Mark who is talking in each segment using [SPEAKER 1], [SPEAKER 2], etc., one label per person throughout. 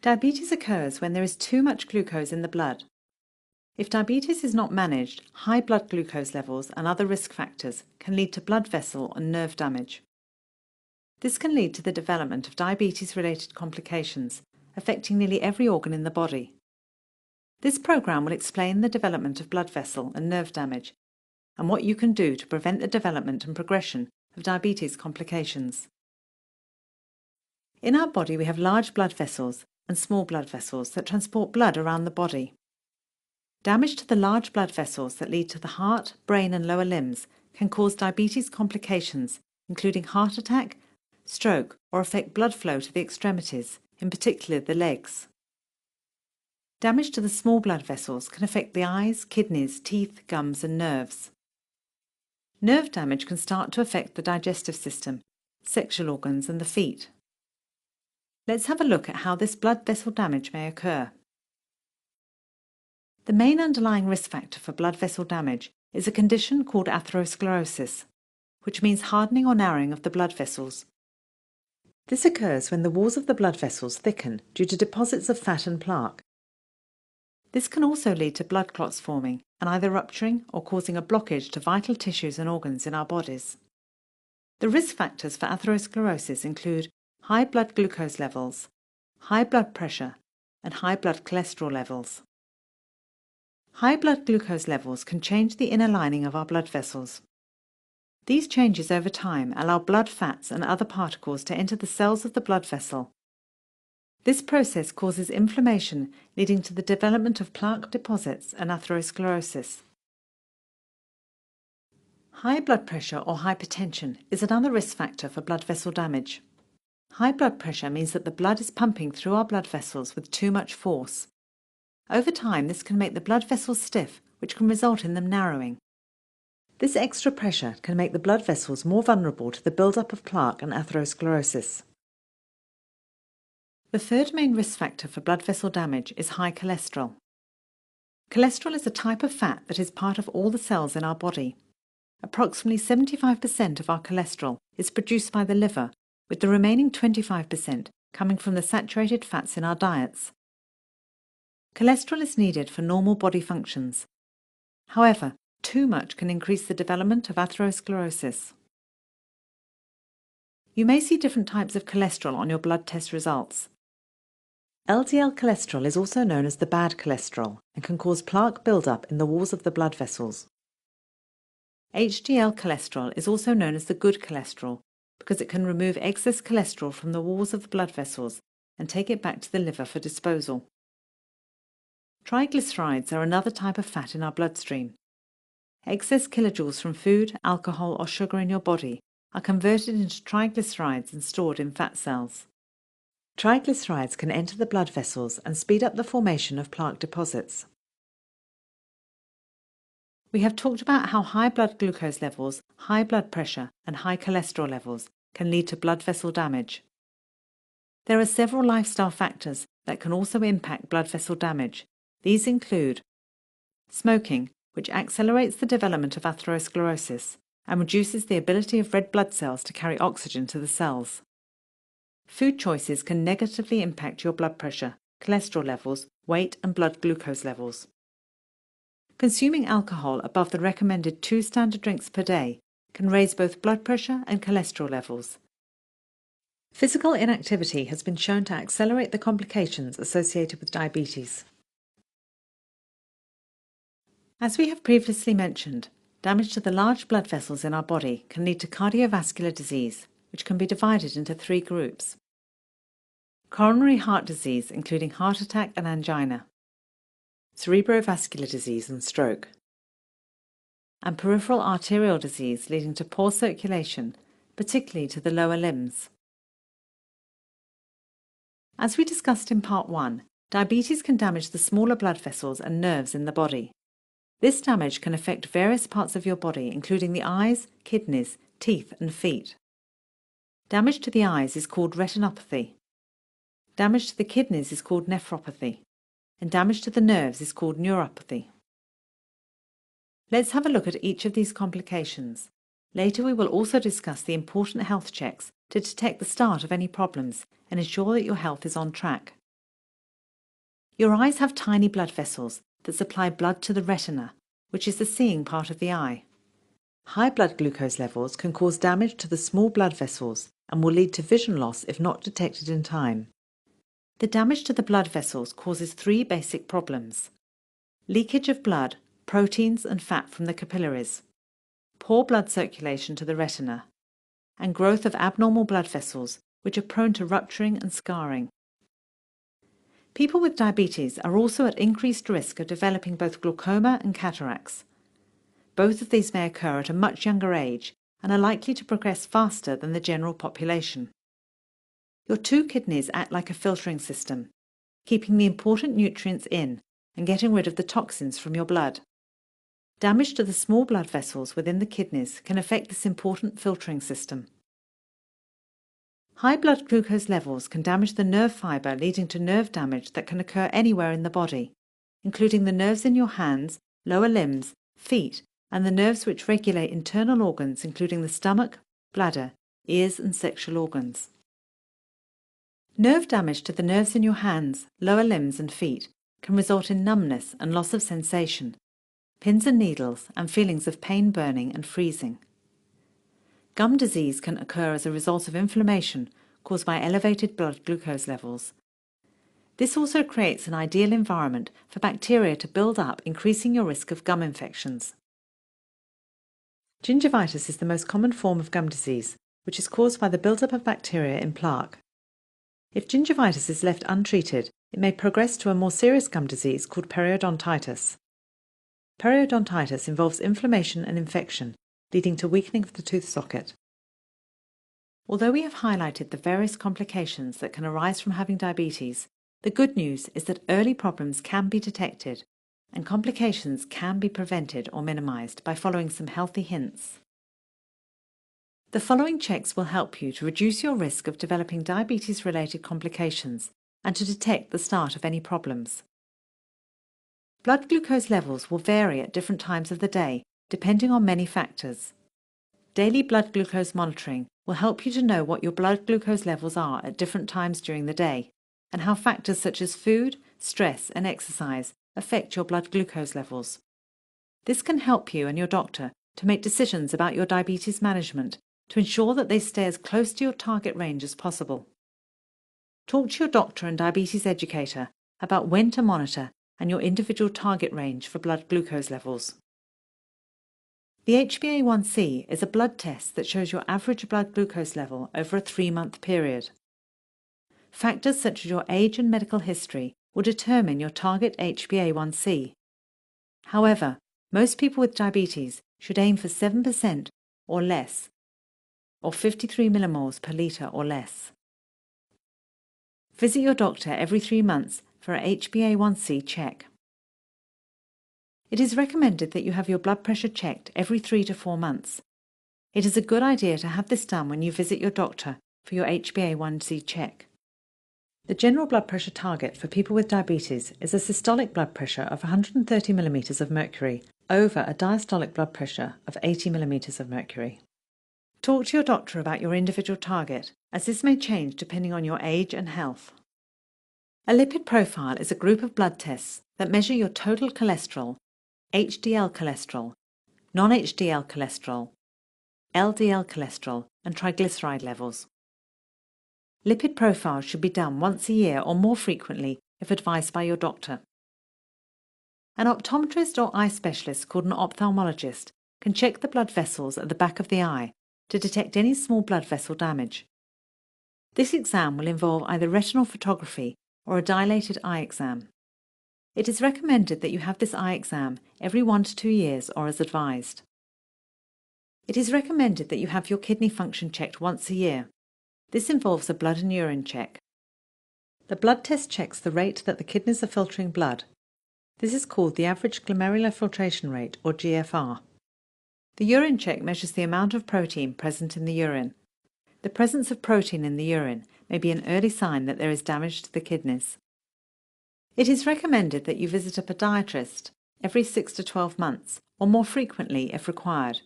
[SPEAKER 1] Diabetes occurs when there is too much glucose in the blood. If diabetes is not managed, high blood glucose levels and other risk factors can lead to blood vessel and nerve damage. This can lead to the development of diabetes-related complications, affecting nearly every organ in the body. This program will explain the development of blood vessel and nerve damage and what you can do to prevent the development and progression of diabetes complications. In our body, we have large blood vessels and small blood vessels that transport blood around the body. Damage to the large blood vessels that lead to the heart, brain and lower limbs can cause diabetes complications, including heart attack, stroke, or affect blood flow to the extremities, in particular the legs. Damage to the small blood vessels can affect the eyes, kidneys, teeth, gums and nerves. Nerve damage can start to affect the digestive system, sexual organs and the feet. Let's have a look at how this blood vessel damage may occur. The main underlying risk factor for blood vessel damage is a condition called atherosclerosis, which means hardening or narrowing of the blood vessels. This occurs when the walls of the blood vessels thicken due to deposits of fat and plaque. This can also lead to blood clots forming and either rupturing or causing a blockage to vital tissues and organs in our bodies. The risk factors for atherosclerosis include high blood glucose levels, high blood pressure, and high blood cholesterol levels. High blood glucose levels can change the inner lining of our blood vessels. These changes over time allow blood fats and other particles to enter the cells of the blood vessel. This process causes inflammation, leading to the development of plaque deposits and atherosclerosis. High blood pressure or hypertension is another risk factor for blood vessel damage. High blood pressure means that the blood is pumping through our blood vessels with too much force. Over time, this can make the blood vessels stiff, which can result in them narrowing. This extra pressure can make the blood vessels more vulnerable to the buildup of plaque and atherosclerosis. The third main risk factor for blood vessel damage is high cholesterol. Cholesterol is a type of fat that is part of all the cells in our body. Approximately 75% of our cholesterol is produced by the liver, with the remaining 25% coming from the saturated fats in our diets. Cholesterol is needed for normal body functions. However, too much can increase the development of atherosclerosis. You may see different types of cholesterol on your blood test results. LDL cholesterol is also known as the bad cholesterol and can cause plaque buildup in the walls of the blood vessels. HDL cholesterol is also known as the good cholesterol because it can remove excess cholesterol from the walls of the blood vessels and take it back to the liver for disposal. Triglycerides are another type of fat in our bloodstream. Excess kilojoules from food, alcohol or sugar in your body are converted into triglycerides and stored in fat cells. Triglycerides can enter the blood vessels and speed up the formation of plaque deposits. We have talked about how high blood glucose levels, high blood pressure and high cholesterol levels can lead to blood vessel damage. There are several lifestyle factors that can also impact blood vessel damage. These include smoking, which accelerates the development of atherosclerosis and reduces the ability of red blood cells to carry oxygen to the cells. Food choices can negatively impact your blood pressure, cholesterol levels, weight and blood glucose levels. Consuming alcohol above the recommended 2 standard drinks per day can raise both blood pressure and cholesterol levels. Physical inactivity has been shown to accelerate the complications associated with diabetes. As we have previously mentioned, damage to the large blood vessels in our body can lead to cardiovascular disease, which can be divided into 3 groups. Coronary heart disease, including heart attack and angina, cerebrovascular disease and stroke, and peripheral arterial disease leading to poor circulation, particularly to the lower limbs. As we discussed in Part 1, diabetes can damage the smaller blood vessels and nerves in the body. This damage can affect various parts of your body, including the eyes, kidneys, teeth and feet. Damage to the eyes is called retinopathy. Damage to the kidneys is called nephropathy. And damage to the nerves is called neuropathy. Let's have a look at each of these complications. Later we will also discuss the important health checks to detect the start of any problems and ensure that your health is on track. Your eyes have tiny blood vessels that supply blood to the retina, which is the seeing part of the eye. High blood glucose levels can cause damage to the small blood vessels and will lead to vision loss if not detected in time. The damage to the blood vessels causes three basic problems: leakage of blood, proteins and fat from the capillaries, poor blood circulation to the retina, and growth of abnormal blood vessels which are prone to rupturing and scarring. People with diabetes are also at increased risk of developing both glaucoma and cataracts. Both of these may occur at a much younger age and are likely to progress faster than the general population. Your two kidneys act like a filtering system, keeping the important nutrients in and getting rid of the toxins from your blood. Damage to the small blood vessels within the kidneys can affect this important filtering system. High blood glucose levels can damage the nerve fibre, leading to nerve damage that can occur anywhere in the body, including the nerves in your hands, lower limbs, feet, and the nerves which regulate internal organs including the stomach, bladder, ears and sexual organs. Nerve damage to the nerves in your hands, lower limbs and feet can result in numbness and loss of sensation, pins and needles, and feelings of pain, burning and freezing. Gum disease can occur as a result of inflammation caused by elevated blood glucose levels. This also creates an ideal environment for bacteria to build up, increasing your risk of gum infections. Gingivitis is the most common form of gum disease, which is caused by the buildup of bacteria in plaque. If gingivitis is left untreated, it may progress to a more serious gum disease called periodontitis. Periodontitis involves inflammation and infection, leading to weakening of the tooth socket. Although we have highlighted the various complications that can arise from having diabetes, the good news is that early problems can be detected and complications can be prevented or minimized by following some healthy hints. The following checks will help you to reduce your risk of developing diabetes-related complications and to detect the start of any problems. Blood glucose levels will vary at different times of the day, depending on many factors. Daily blood glucose monitoring will help you to know what your blood glucose levels are at different times during the day, and how factors such as food, stress, and exercise affect your blood glucose levels. This can help you and your doctor to make decisions about your diabetes management to ensure that they stay as close to your target range as possible. Talk to your doctor and diabetes educator about when to monitor and your individual target range for blood glucose levels. The HbA1c is a blood test that shows your average blood glucose level over a 3-month period. Factors such as your age and medical history will determine your target HbA1c. However, most people with diabetes should aim for 7% or less, or 53 millimoles per litre or less. Visit your doctor every 3 months for a HbA1c check. It is recommended that you have your blood pressure checked every 3 to 4 months. It is a good idea to have this done when you visit your doctor for your HbA1c check. The general blood pressure target for people with diabetes is a systolic blood pressure of 130 millimeters of mercury over a diastolic blood pressure of 80 millimeters of mercury. Talk to your doctor about your individual target, as this may change depending on your age and health. A lipid profile is a group of blood tests that measure your total cholesterol, HDL cholesterol, non-HDL cholesterol, LDL cholesterol, and triglyceride levels. Lipid profiles should be done once a year or more frequently if advised by your doctor. An optometrist or eye specialist called an ophthalmologist can check the blood vessels at the back of the eye to detect any small blood vessel damage. This exam will involve either retinal photography or a dilated eye exam. It is recommended that you have this eye exam every 1 to 2 years or as advised. It is recommended that you have your kidney function checked once a year. This involves a blood and urine check. The blood test checks the rate that the kidneys are filtering blood. This is called the average glomerular filtration rate, or GFR. The urine check measures the amount of protein present in the urine. The presence of protein in the urine may be an early sign that there is damage to the kidneys. It is recommended that you visit a podiatrist every 6 to 12 months, or more frequently if required.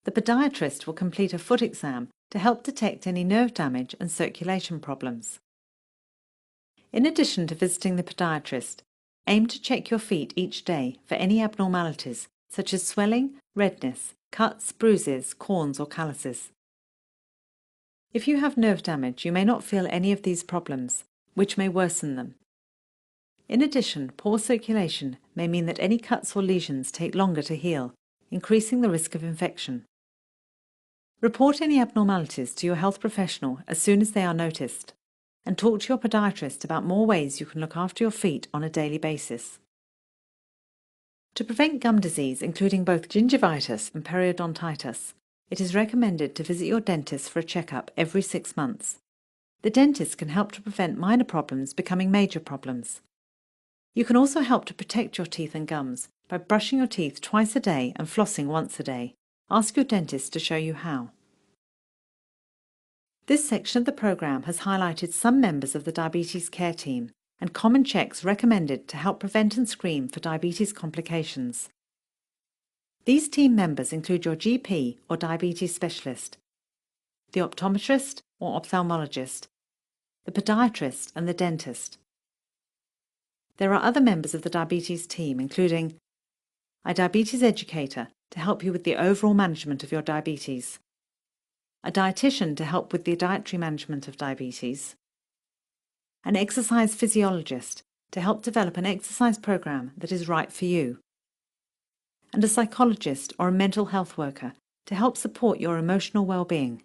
[SPEAKER 1] The podiatrist will complete a foot exam to help detect any nerve damage and circulation problems. In addition to visiting the podiatrist, aim to check your feet each day for any abnormalities such as swelling, redness, cuts, bruises, corns or calluses. If you have nerve damage, you may not feel any of these problems, which may worsen them. In addition, poor circulation may mean that any cuts or lesions take longer to heal, increasing the risk of infection. Report any abnormalities to your health professional as soon as they are noticed, and talk to your podiatrist about more ways you can look after your feet on a daily basis. To prevent gum disease, including both gingivitis and periodontitis, it is recommended to visit your dentist for a checkup every 6 months. The dentist can help to prevent minor problems becoming major problems. You can also help to protect your teeth and gums by brushing your teeth twice a day and flossing once a day. Ask your dentist to show you how. This section of the programme has highlighted some members of the diabetes care team and common checks recommended to help prevent and screen for diabetes complications. These team members include your GP or diabetes specialist, the optometrist or ophthalmologist, the podiatrist and the dentist. There are other members of the diabetes team, including a diabetes educator to help you with the overall management of your diabetes, a dietitian to help with the dietary management of diabetes, an exercise physiologist to help develop an exercise program that is right for you, and a psychologist or a mental health worker to help support your emotional well-being.